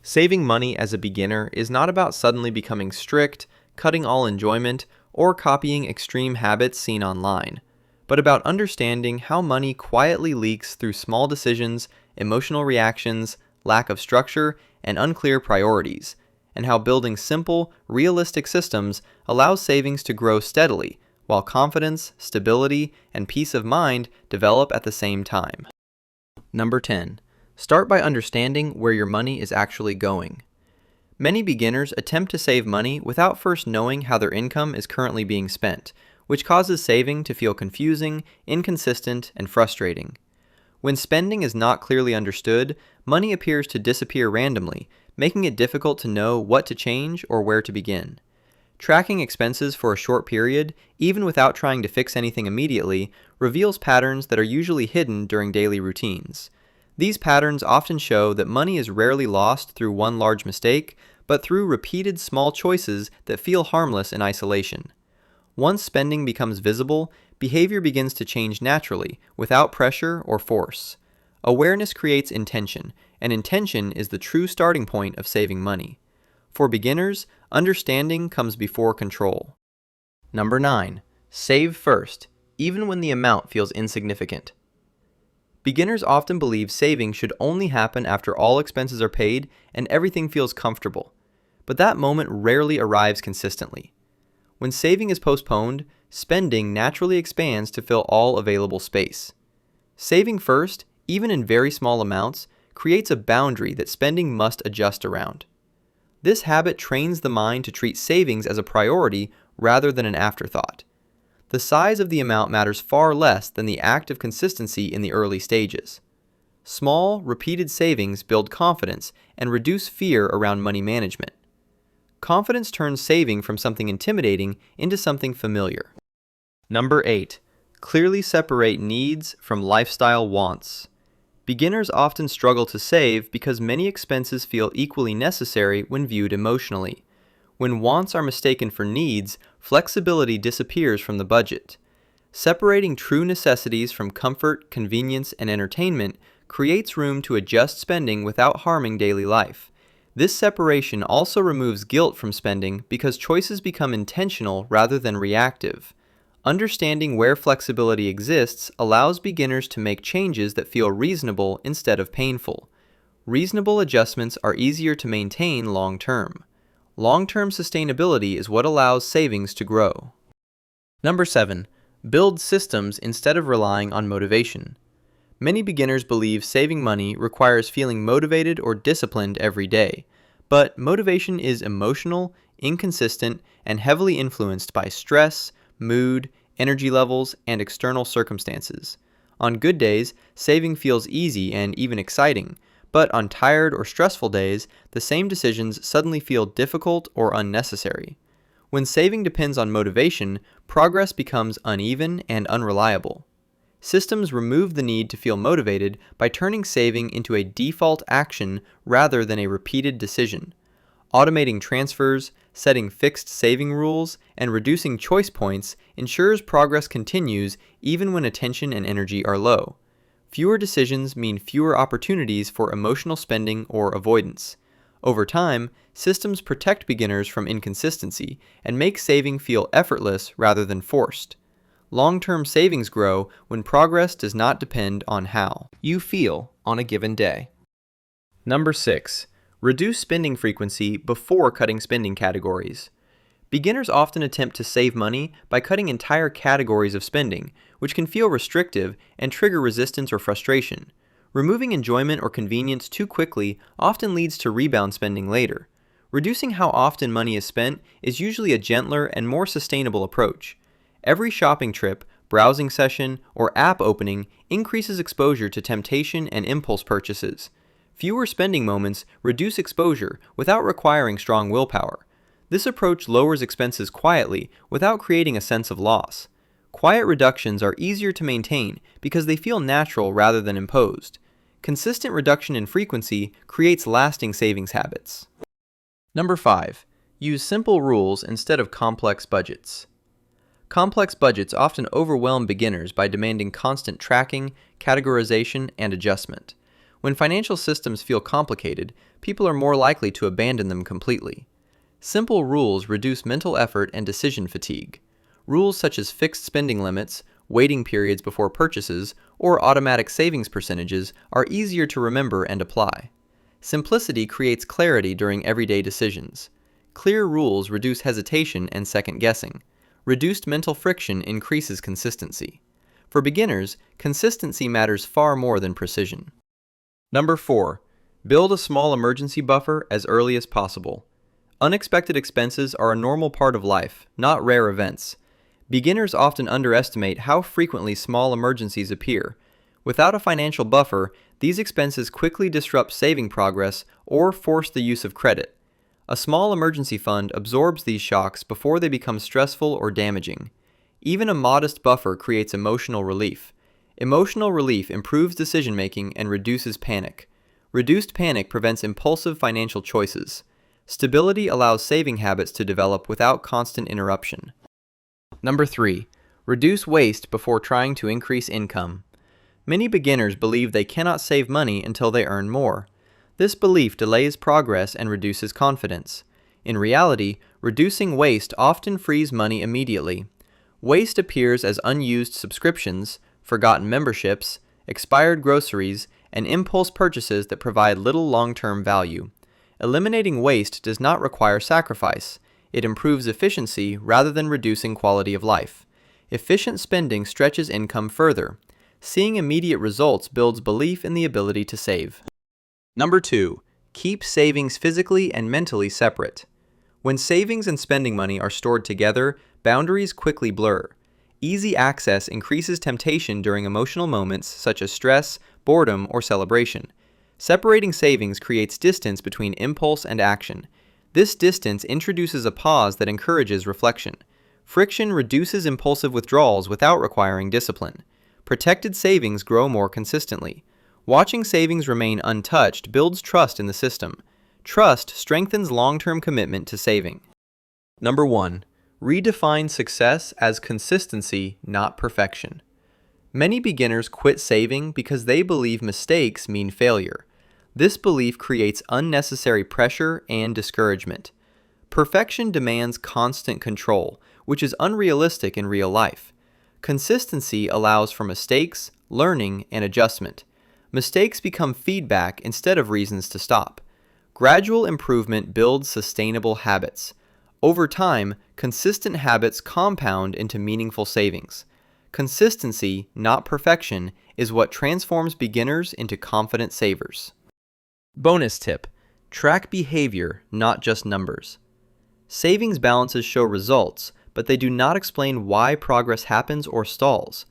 Saving money as a beginner is not about suddenly becoming strict, cutting all enjoyment, or copying extreme habits seen online, but about understanding how money quietly leaks through small decisions, emotional reactions, lack of structure, and unclear priorities, and how building simple, realistic systems allows savings to grow steadily, while confidence, stability, and peace of mind develop at the same time. Number 10. Start by understanding where your money is actually going. Many beginners attempt to save money without first knowing how their income is currently being spent, which causes saving to feel confusing, inconsistent, and frustrating. When spending is not clearly understood, money appears to disappear randomly, making it difficult to know what to change or where to begin. Tracking expenses for a short period, even without trying to fix anything immediately, reveals patterns that are usually hidden during daily routines. These patterns often show that money is rarely lost through one large mistake, but through repeated small choices that feel harmless in isolation. Once spending becomes visible, behavior begins to change naturally, without pressure or force. Awareness creates intention, and intention is the true starting point of saving money. For beginners, understanding comes before control. Number 9. Save first, even when the amount feels insignificant. Beginners often believe saving should only happen after all expenses are paid and everything feels comfortable, but that moment rarely arrives consistently. When saving is postponed, spending naturally expands to fill all available space. Saving first, even in very small amounts, creates a boundary that spending must adjust around. This habit trains the mind to treat savings as a priority rather than an afterthought. The size of the amount matters far less than the act of consistency in the early stages. Small, repeated savings build confidence and reduce fear around money management. Confidence turns saving from something intimidating into something familiar. Number 8. Clearly separate needs from lifestyle wants. Beginners often struggle to save because many expenses feel equally necessary when viewed emotionally. When wants are mistaken for needs, flexibility disappears from the budget. Separating true necessities from comfort, convenience, and entertainment creates room to adjust spending without harming daily life. This separation also removes guilt from spending because choices become intentional rather than reactive. Understanding where flexibility exists allows beginners to make changes that feel reasonable instead of painful. Reasonable adjustments are easier to maintain long term. Long-term sustainability is what allows savings to grow. Number 7. Build systems instead of relying on motivation. Many beginners believe saving money requires feeling motivated or disciplined every day, but motivation is emotional, inconsistent, and heavily influenced by stress, mood, energy levels, and external circumstances. On good days, saving feels easy and even exciting, but on tired or stressful days, the same decisions suddenly feel difficult or unnecessary. When saving depends on motivation, progress becomes uneven and unreliable. Systems remove the need to feel motivated by turning saving into a default action rather than a repeated decision. Automating transfers, setting fixed saving rules, and reducing choice points ensures progress continues even when attention and energy are low. Fewer decisions mean fewer opportunities for emotional spending or avoidance. Over time, systems protect beginners from inconsistency and make saving feel effortless rather than forced. Long-term savings grow when progress does not depend on how you feel on a given day. Number 6. Reduce spending frequency before cutting spending categories. Beginners often attempt to save money by cutting entire categories of spending, which can feel restrictive and trigger resistance or frustration. Removing enjoyment or convenience too quickly often leads to rebound spending later. Reducing how often money is spent is usually a gentler and more sustainable approach. Every shopping trip, browsing session, or app opening increases exposure to temptation and impulse purchases. Fewer spending moments reduce exposure without requiring strong willpower. This approach lowers expenses quietly without creating a sense of loss. Quiet reductions are easier to maintain because they feel natural rather than imposed. Consistent reduction in frequency creates lasting savings habits. Number 5. Use simple rules instead of complex budgets. Complex budgets often overwhelm beginners by demanding constant tracking, categorization, and adjustment. When financial systems feel complicated, people are more likely to abandon them completely. Simple rules reduce mental effort and decision fatigue. Rules such as fixed spending limits, waiting periods before purchases, or automatic savings percentages are easier to remember and apply. Simplicity creates clarity during everyday decisions. Clear rules reduce hesitation and second guessing. Reduced mental friction increases consistency. For beginners, consistency matters far more than precision. Number 4. Build a small emergency buffer as early as possible. Unexpected expenses are a normal part of life, not rare events. Beginners often underestimate how frequently small emergencies appear. Without a financial buffer, these expenses quickly disrupt saving progress or force the use of credit. A small emergency fund absorbs these shocks before they become stressful or damaging. Even a modest buffer creates emotional relief. Emotional relief improves decision-making and reduces panic. Reduced panic prevents impulsive financial choices. Stability allows saving habits to develop without constant interruption. Number 3. Reduce waste before trying to increase income. Many beginners believe they cannot save money until they earn more. This belief delays progress and reduces confidence. In reality, reducing waste often frees money immediately. Waste appears as unused subscriptions, forgotten memberships, expired groceries, and impulse purchases that provide little long-term value. Eliminating waste does not require sacrifice. It improves efficiency rather than reducing quality of life. Efficient spending stretches income further. Seeing immediate results builds belief in the ability to save. Number 2. Keep savings physically and mentally separate. When savings and spending money are stored together, boundaries quickly blur. Easy access increases temptation during emotional moments such as stress, boredom, or celebration. Separating savings creates distance between impulse and action. This distance introduces a pause that encourages reflection. Friction reduces impulsive withdrawals without requiring discipline. Protected savings grow more consistently. Watching savings remain untouched builds trust in the system. Trust strengthens long-term commitment to saving. Number 1. Redefine success as consistency, not perfection. Many beginners quit saving because they believe mistakes mean failure. This belief creates unnecessary pressure and discouragement. Perfection demands constant control, which is unrealistic in real life. Consistency allows for mistakes, learning, and adjustment. Mistakes become feedback instead of reasons to stop. Gradual improvement builds sustainable habits. Over time, consistent habits compound into meaningful savings. Consistency, not perfection, is what transforms beginners into confident savers. Bonus tip: track behavior, not just numbers. Savings balances show results, but they do not explain why progress happens or stalls.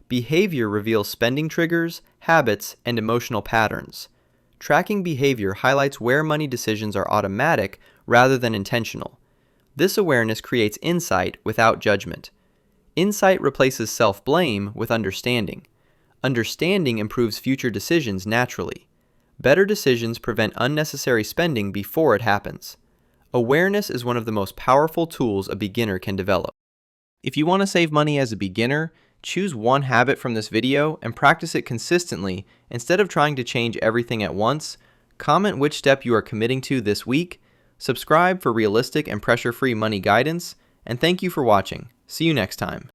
Behavior reveals spending triggers, habits, and emotional patterns. Tracking behavior highlights where money decisions are automatic rather than intentional. This awareness creates insight without judgment. Insight replaces self-blame with understanding. Understanding improves future decisions naturally. Better decisions prevent unnecessary spending before it happens. Awareness is one of the most powerful tools a beginner can develop. If you want to save money as a beginner, choose one habit from this video and practice it consistently instead of trying to change everything at once. Comment which step you are committing to this week. Subscribe for realistic and pressure-free money guidance, and thank you for watching. See you next time.